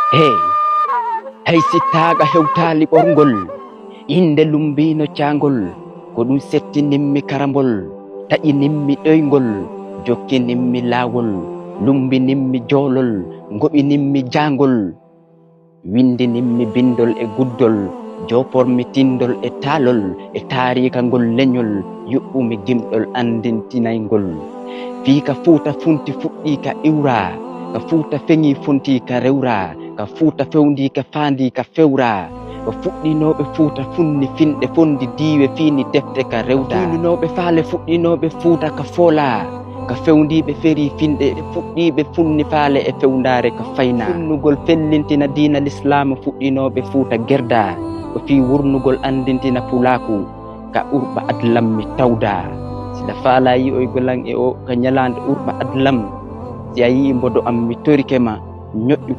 Hey, hay sittaaga hewtaali ɓorngol, inde lumbino caangol, ko ɗum settininmi karambol, taƴininmi ɗoyngol, jokkininmi laawol, lumbininmi joolol, ngoɓininmi jaangol, windininmi bindol e guddol, jopormi tindol e taalol, e taarika ngol leñol, yuɓɓumi gimɗol andintinaygol. Fii ka Fuuta funti fuɗɗi ka iwra, ka Fuuta feŋi funti ka rewra, ka Fuuta fewndi ka faandi ka fewra, ko fuɗɗinoɓe Fuuta funni finɗe fondi diiwe fiini defte ka rewda. Fuɗɗinoɓe faale fuɗɗinoɓe Fuuta ka foola, ka fewndiɓe feri finɗe fuɗɗiɓe funni faale e fewndare ka fayna. Funnugol fellintina diina l'Islam fuɗɗinoɓe Fuuta gerda, ko fi wurnugol andintina pulaku ka urɓa adlam mi tawda. Sila faala yi'oygolan e o ka ñalande urɓa adlam, si a yii mbodo am mi torike ma ñoƴƴu